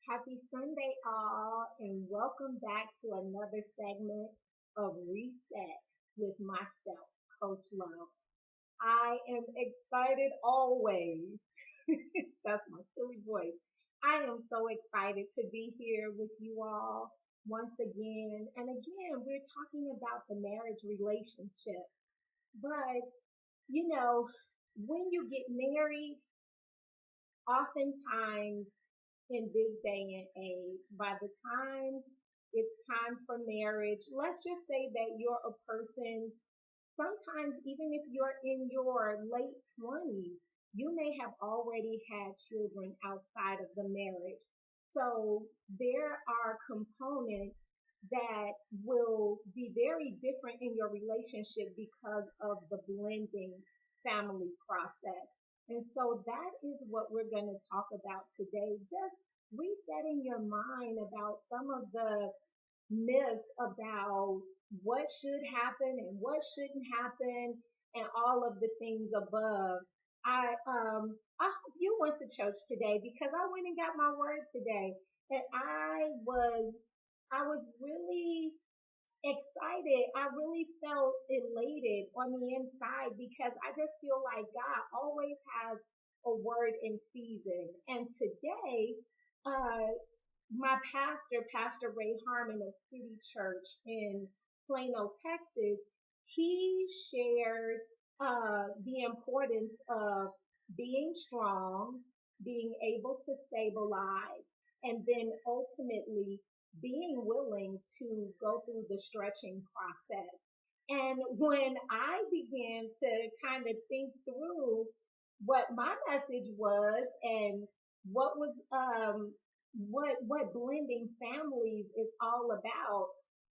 Happy Sunday, all, and welcome back to another segment of Reset with myself, Coach Love. I am excited always. That's my silly voice. I am so excited to be here with you all once again. And again, we're talking about the marriage relationship. But, you know, when you get married, oftentimes in this day and age, by the time it's time for marriage, let's just say that you're a person, sometimes even if you're in your late 20s, you may have already had children outside of the marriage. So there are components that will be very different in your relationship because of the blending family process. And so that is what we're going to talk about today. Just resetting your mind about some of the myths about what should happen and what shouldn't happen and all of the things above. I hope you went to church today because I went and got my word today. And I was really excited. I really felt elated on the inside because I just feel like God always has a word in season. And today, uh, my pastor, Pastor Ray Harmon of City Church in Plano, Texas, he shared the importance of being strong, being able to stabilize, and then ultimately being willing to go through the stretching process. And when I began to kind of think through what my message was and what was what blending families is all about,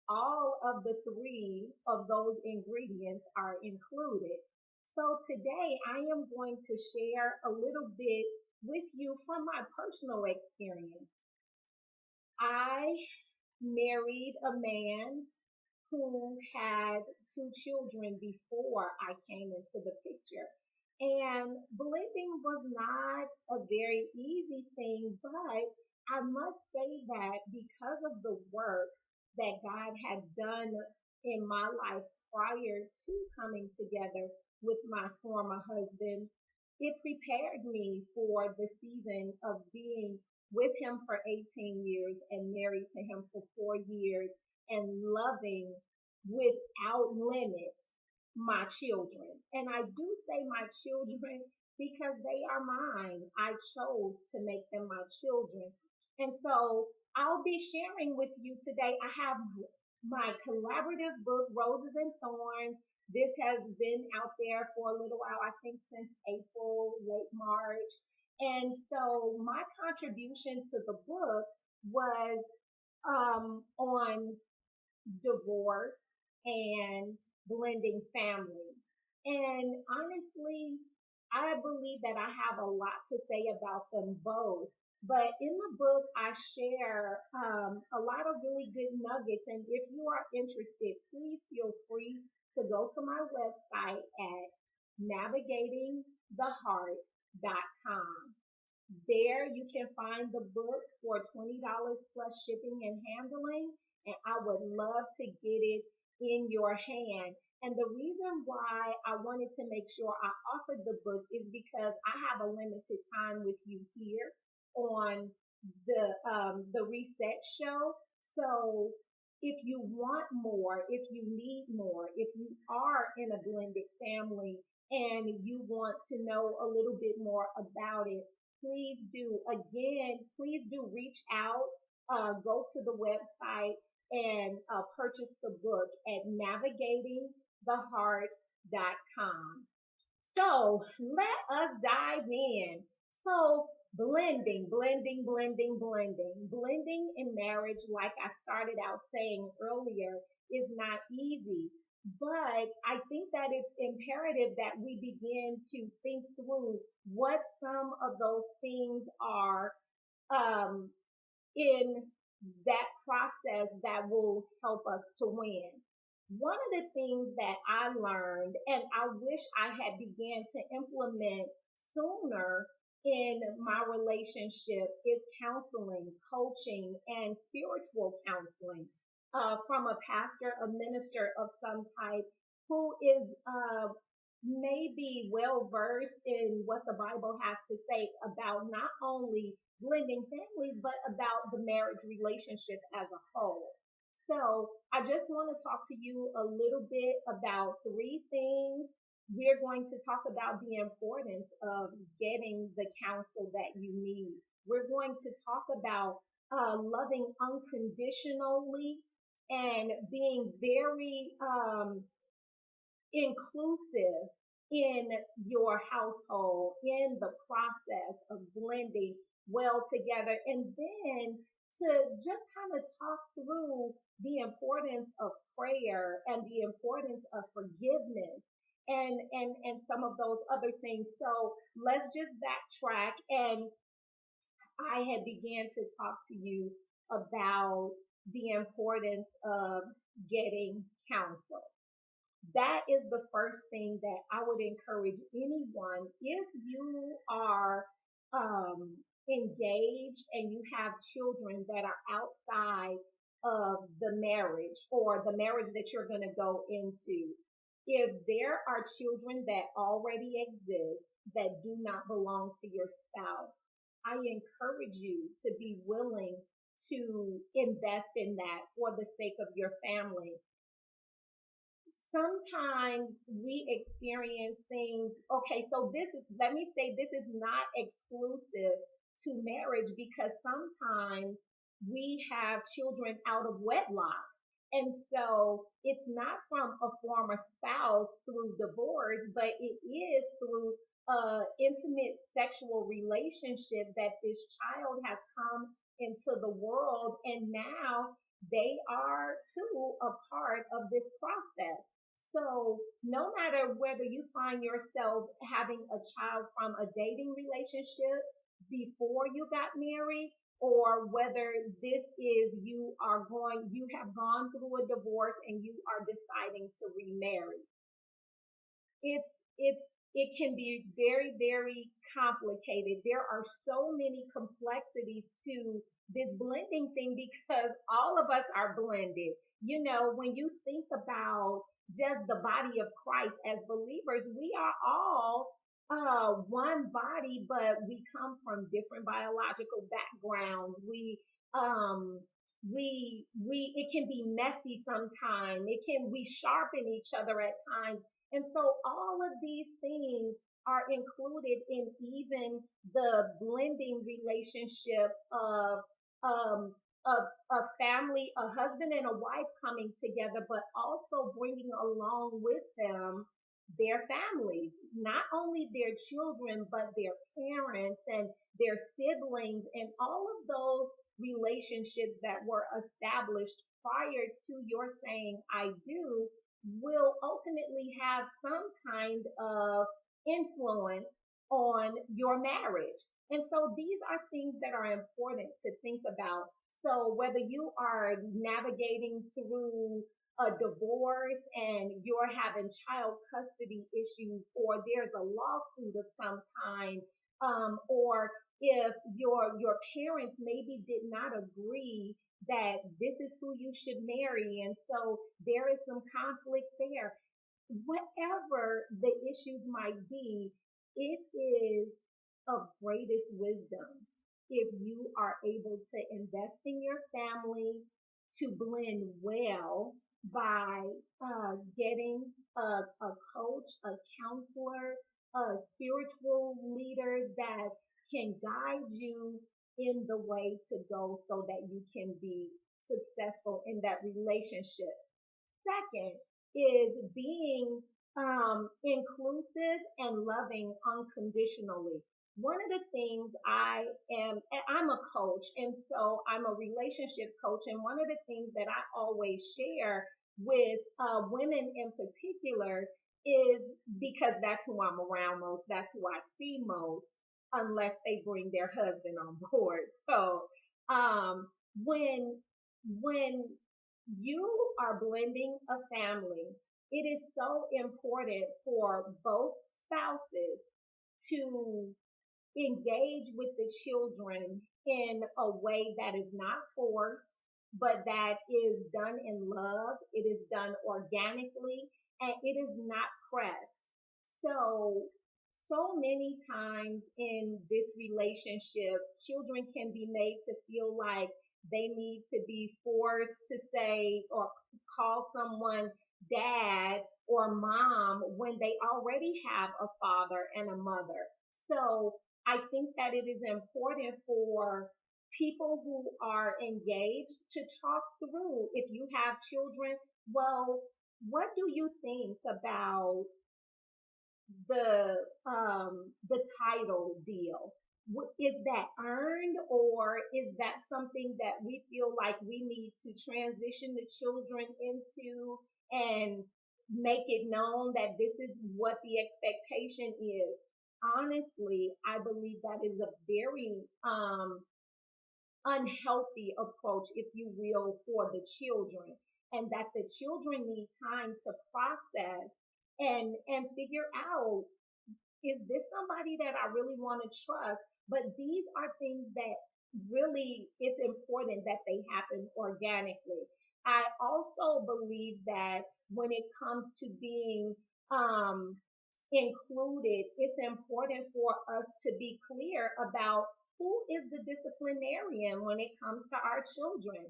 all of the three of those ingredients are included. So today I am going to share a little bit with you from my personal experience. I married a man who had two children before I came into the picture. And blending was not a very easy thing, but I must say that because of the work that God had done in my life prior to coming together with my former husband, it prepared me for the season of being with him for 18 years and married to him for 4 years and loving without limits my children. And I do say my children because they are mine. I chose to make them my children. And so I'll be sharing with you today. I have my collaborative book, Roses and Thorns. This has been out there for a little while, I think since April, late March. And so my contribution to the book was on divorce and blending families. And honestly, I believe that I have a lot to say about them both. But in the book, I share a lot of really good nuggets. And if you are interested, please feel free to go to my website at navigatingtheheart.com. There you can find the book for $20 plus shipping and handling, and I would love to get it in your hand. And the reason why I wanted to make sure I offered the book is because I have a limited time with you here on the Reset Show. So if you want more, if you need more, if you are in a blended family and you want to know a little bit more about it, please do. Again, please do reach out, go to the website and purchase the book at navigatingtheheart.com. So let us dive in. So blending in marriage, like I started out saying earlier, is not easy. But I think that it's imperative that we begin to think through what some of those things are um, in that process that will help us to win. One of the things that I learned and I wish I had began to implement sooner in my relationship is counseling, coaching, and spiritual counseling from a pastor, a minister of some type who is maybe well versed in what the Bible has to say about not only blending families, but about the marriage relationship as a whole. So I just want to talk to you a little bit about three things. We're going to talk about the importance of getting the counsel that you need. We're going to talk about loving unconditionally and being very inclusive in your household, in the process of blending well together. And then to just kind of talk through the importance of prayer and the importance of forgiveness and some of those other things. So let's just backtrack. And I had began to talk to you about the importance of getting counsel. That is the first thing that I would encourage anyone. If you are engaged and you have children that are outside of the marriage or the marriage that you're going to go into, if there are children that already exist that do not belong to your spouse, I encourage you to be willing to invest in that for the sake of your family. Sometimes we experience things. Okay, so this is, let me say, this is not exclusive to marriage because sometimes we have children out of wedlock. And so it's not from a former spouse through divorce, but it is through intimate sexual relationship that this child has come into the world, and now they are too a part of this process. So no matter whether you find yourself having a child from a dating relationship before you got married, or whether this is you have gone through a divorce and you are deciding to remarry, it it it can be very, very complicated. There are so many complexities to this blending thing because all of us are blended. You know, when you think about just the body of Christ as believers, we are all one body, but we come from different biological backgrounds. Um it can be messy sometimes. We sharpen each other at times, and so all of these things are included in even the blending relationship um, of a family, a husband and a wife coming together, but also bringing along with them their families, not only their children, but their parents and their siblings and all of those relationships that were established prior to your saying I do will ultimately have some kind of influence on your marriage. And so these are things that are important to think about. So whether you are navigating through a divorce and you're having child custody issues, or there's a lawsuit of some kind, or if your parents maybe did not agree that this is who you should marry, and so there is some conflict there. Whatever the issues might be, it is of greatest wisdom if you are able to invest in your family to blend well by getting a coach, a counselor, a spiritual leader that can guide you in the way to go so that you can be successful in that relationship. Second is being inclusive and loving unconditionally. One of the things I'm a coach, and so I'm a relationship coach. And one of the things that I always share with women in particular is, because that's who I'm around most, that's who I see most, unless they bring their husband on board. So um, when when you are blending a family, it is so important for both spouses to engage with the children in a way that is not forced, but that is done in love. It is done organically, and it is not pressed. So, so many times in this relationship, children can be made to feel like they need to be forced to say or call someone dad or mom when they already have a father and a mother. So I think that it is important for people who are engaged to talk through. If you have children, well, what do you think about the title deal? Is that earned, or is that something that we feel like we need to transition the children into and make it known that this is what the expectation is? Honestly, I believe that is a very unhealthy approach, if you will, for the children, and that the children need time to process and figure out, is this somebody that I really want to trust? But these are things that really it's important that they happen organically. I also believe that when it comes to being um, included, it's important for us to be clear about who is the disciplinarian when it comes to our children.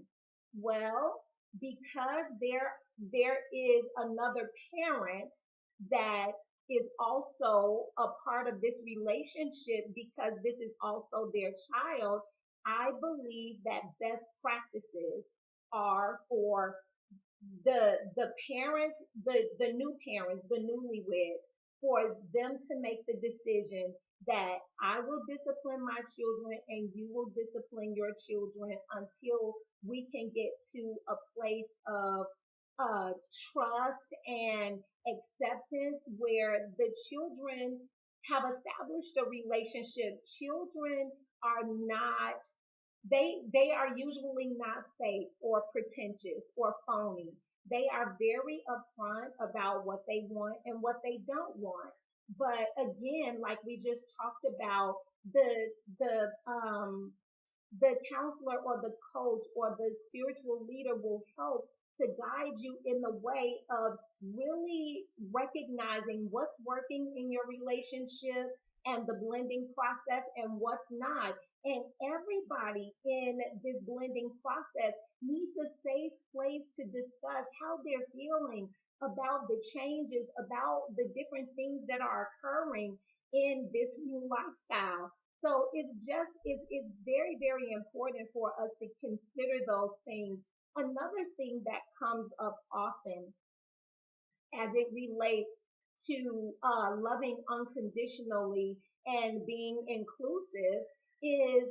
Well, because there is another parent that is also a part of this relationship because this is also their child, I believe that best practices are for the parents, the new parents, the newlyweds, for them to make the decision that I will discipline my children and you will discipline your children until we can get to a place of trust and acceptance where the children have established a relationship. Children are not, they are usually not fake or pretentious or phony. They are very upfront about what they want and what they don't want. But again, like we just talked about, the counselor or the coach or the spiritual leader will help to guide you in the way of really recognizing what's working in your relationship and the blending process and what's not. And everybody in this blending process needs a safe place to discuss how they're feeling about the changes, about the different things that are occurring in this new lifestyle. So it's very, very important for us to consider those things. Another thing that comes up often as it relates to loving unconditionally and being inclusive is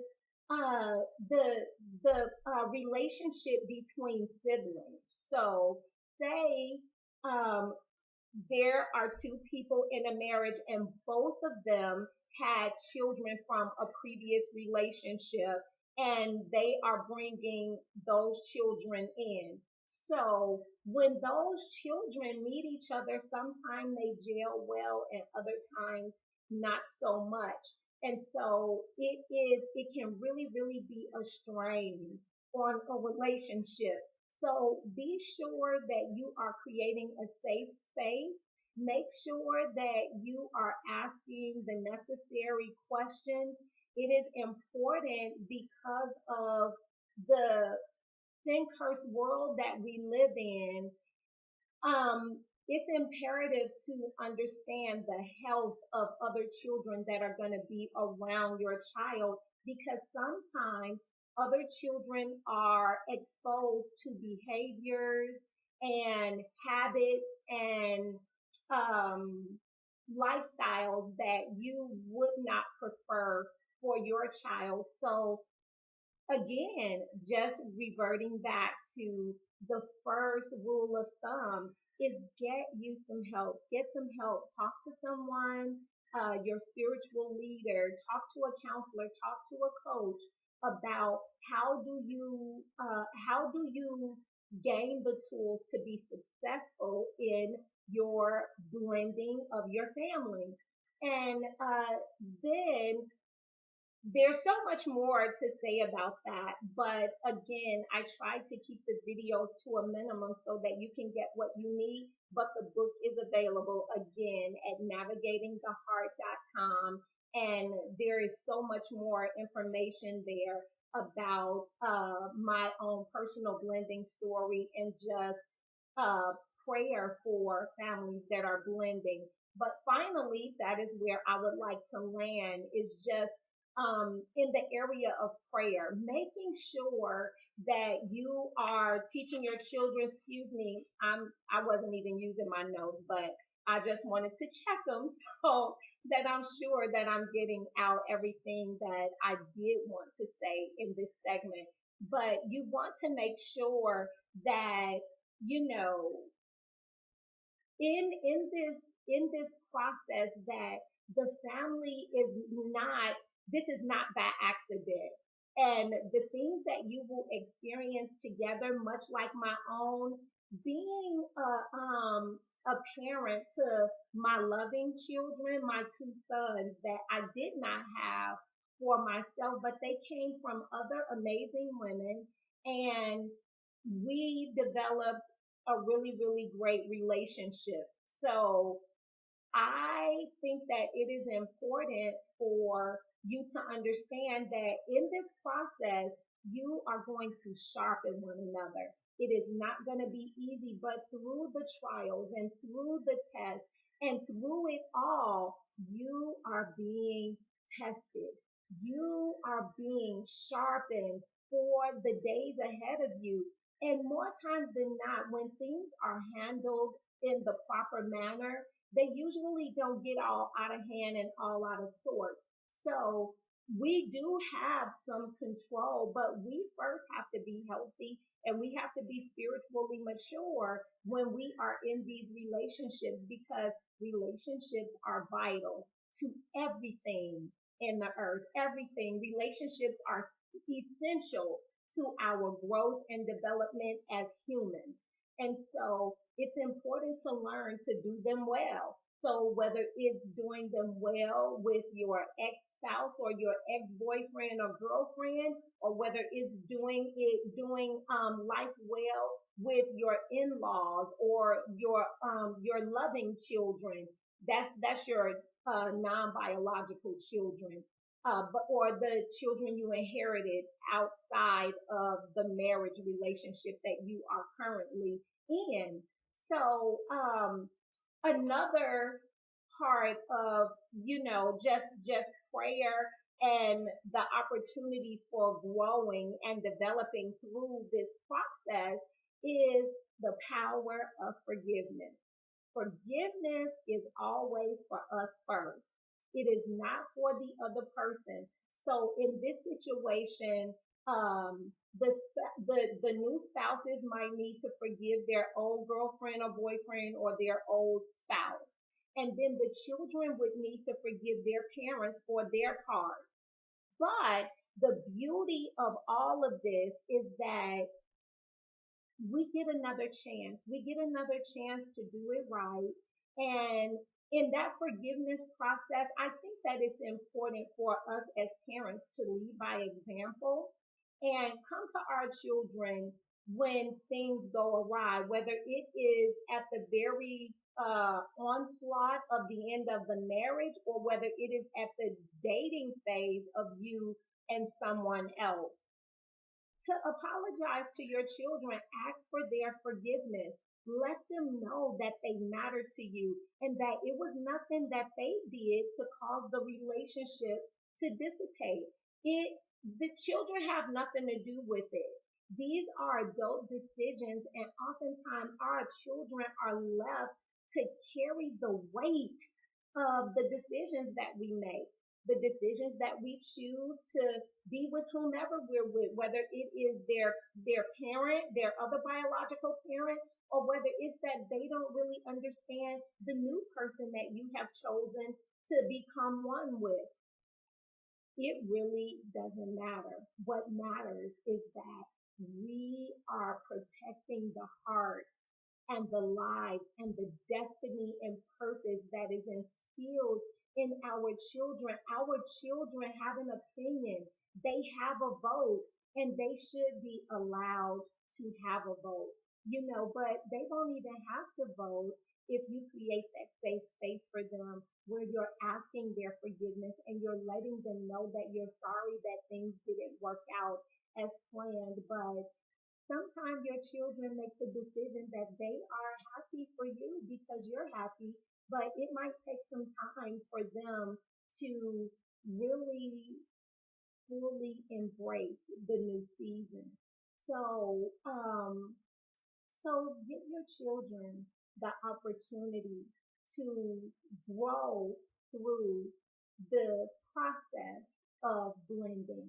uh, the the relationship between siblings. So say um, there are two people in a marriage and both of them had children from a previous relationship and they are bringing those children in. So when those children meet each other, sometimes they gel well and other times not so much. And so it can really, really be a strain on a relationship. So be sure that you are creating a safe space. Make sure that you are asking the necessary questions. It is important because of the sin cursed world that we live in. It's imperative to understand the health of other children that are going to be around your child because sometimes other children are exposed to behaviors and habits and um, lifestyles that you would not prefer for your child. So again, just reverting back to the first rule of thumb is get you some help. Get some help. Talk to someone, your spiritual leader, talk to a counselor, talk to a coach about how do you gain the tools to be successful in your blending of your family. And then there's so much more to say about that, but again, I tried to keep the video to a minimum so that you can get what you need. But the book is available again at navigatingtheheart.com, and there is so much more information there about my own personal blending story and just uh, prayer for families that are blending. But finally, that is where I would like to land, is just in the area of prayer, making sure that you are teaching your children. Excuse me, I wasn't even using my notes, but I just wanted to check them so that I'm sure that I'm getting out everything that I did want to say in this segment. But you want to make sure that you know in this process that the family is not, this is not by accident, and the things that you will experience together, much like my own, being a parent to my loving children, my two sons that I did not have for myself, but they came from other amazing women, and we developed a really, really great relationship. So I think that it is important for you to understand that in this process, you are going to sharpen one another. It is not going to be easy, but through the trials and through the tests and through it all, you are being tested. You are being sharpened for the days ahead of you. And more times than not, when things are handled in the proper manner, they usually don't get all out of hand and all out of sorts. So we do have some control, but we first have to be healthy and we have to be spiritually mature when we are in these relationships, because relationships are vital to everything in the earth. Everything. Relationships are essential to our growth and development as humans. And so it's important to learn to do them well. So whether it's doing them well with your ex-spouse or your ex-boyfriend or girlfriend, or whether it's doing life well with your in-laws or your loving children. That's your non-biological children. But or the children you inherited outside of the marriage relationship that you are currently in. So another part of just prayer and the opportunity for growing and developing through this process is the power of forgiveness. Forgiveness is always for us first. It is not for the other person. So in this situation, the new spouses might need to forgive their old girlfriend or boyfriend or their old spouse. And then the children would need to forgive their parents for their part. But the beauty of all of this is that we get another chance. We get another chance to do it right. And in that forgiveness process, I think that it's important for us as parents to lead by example and come to our children when things go awry, whether it is at the very onslaught of the end of the marriage or whether it is at the dating phase of you and someone else. To apologize to your children, ask for their forgiveness. Let them know that they matter to you and that it was nothing that they did to cause the relationship to dissipate. The children have nothing to do with it. These are adult decisions, and oftentimes our children are left to carry the weight of the decisions that we make, the decisions that we choose to be with whomever we're with, whether it is their parent, their other biological parent, or whether it's that they don't really understand the new person that you have chosen to become one with. It really doesn't matter. What matters is that we are protecting the heart and the life and the destiny and purpose that is instilled in our children. Our children have an opinion. They have a vote and they should be allowed to have a vote, but they don't even have to vote if you create that safe space for them where you're asking their forgiveness and you're letting them know that you're sorry that things didn't work out as planned. But sometimes your children make the decision that they are happy for you because you're happy, but it might take some time for them to really fully embrace the new season. So, give your children the opportunity to grow through the process of blending.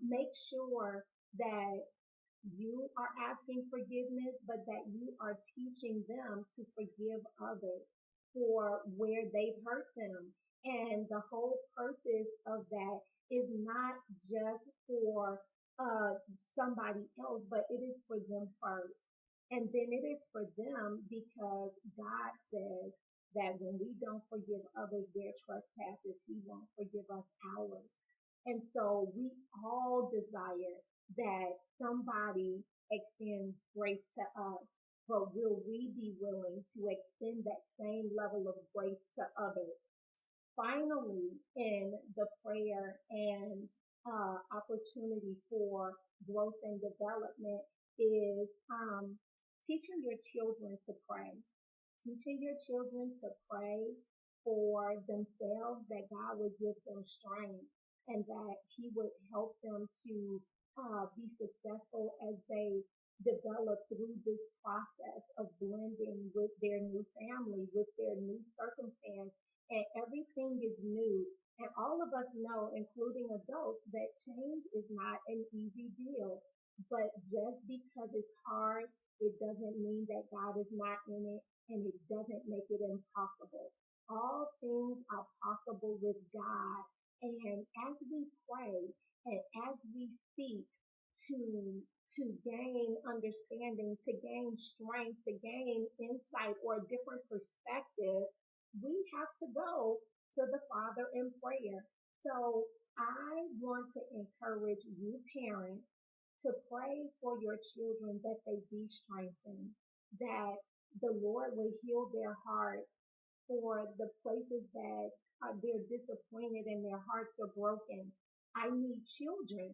Make sure that you are asking forgiveness, but that you are teaching them to forgive others for where they've hurt them. And the whole purpose of that is not just for somebody else, but it is for them first. And then it is for them because God says that when we don't forgive others their trespasses, He won't forgive us ours. And so we all desire that somebody extends grace to us, but will we be willing to extend that same level of grace to others? Finally, in the prayer and opportunity for growth and development is teaching your children to pray. Teaching your children to pray for themselves, that God would give them strength and that He would help them to be successful as they develop through this process of blending with their new family, with their new circumstance, and everything is new. And all of us know, including adults, that change is not an easy deal. But just because it's hard, it doesn't mean that God is not in it, and it doesn't make it impossible. All things are possible with God. And as we pray and as we seek to gain understanding, to gain strength, to gain insight or a different perspective, we have to go to the Father in prayer. So I want to encourage you parents to pray for your children that they be strengthened, that the Lord will heal their hearts for the places that they're disappointed and their hearts are broken. I need children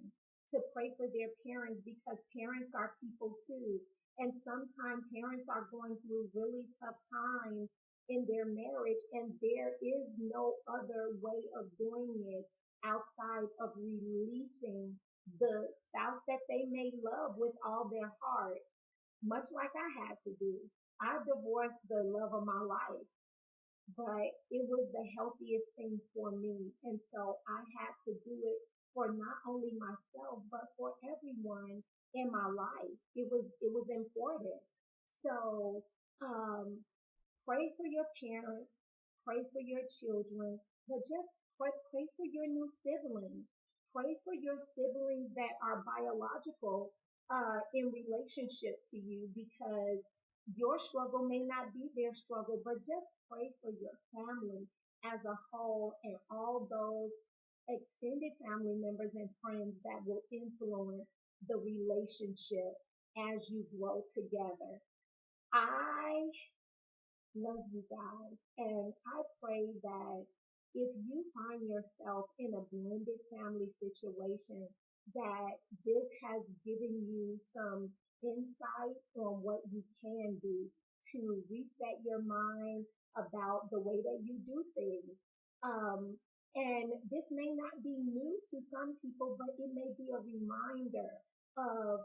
to pray for their parents because parents are people too. And sometimes parents are going through really tough times in their marriage, and there is no other way of doing it outside of releasing the spouse that they may love with all their heart, much like I had to do. I divorced the love of my life, but it was the healthiest thing for me. And so I had to do it for not only myself, but for everyone in my life. It was important. So pray for your parents, pray for your children, but just pray for your new siblings. Pray for your siblings that are biological in relationship to you because your struggle may not be their struggle, but just pray for your family as a whole and all those extended family members and friends that will influence the relationship as you grow together. I love you guys. And I pray that if you find yourself in a blended family situation, that this has given you some insight on what you can do to reset your mind about the way that you do things. Um, and this may not be new to some people, but it may be a reminder of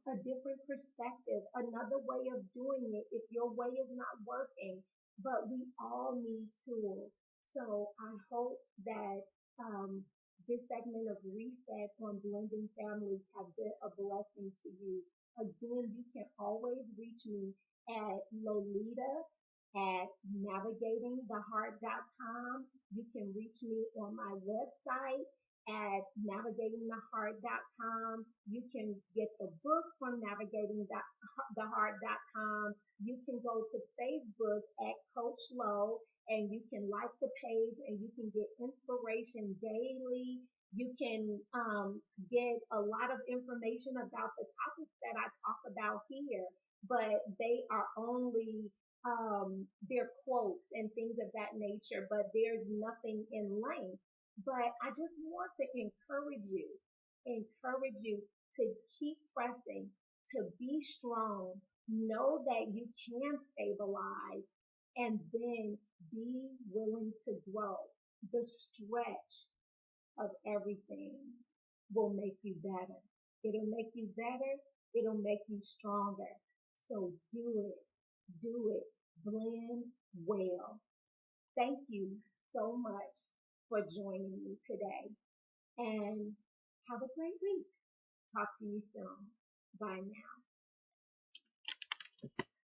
a different perspective, another way of doing it if your way is not working. But we all need tools. So I hope that this segment of reset on blending families have been a blessing to you. Again, you can always reach me at Lolita at navigatingtheheart.com. You can reach me on my website at navigatingtheheart.com. You can get the book from navigatingtheheart.com. You can go to Facebook at Coach Lowe and you can like the page and you can get inspiration daily. You can get a lot of information about the topics that I talk about here, but they are only their quotes and things of that nature, but there's nothing in length. But I just want to encourage you to keep pressing, to be strong, know that you can stabilize, and then be willing to grow. The stretch of everything will make you better. It'll make you better. It'll make you stronger. So do it, blend well. Thank you so much for joining me today and have a great week. Talk to you soon. Bye now.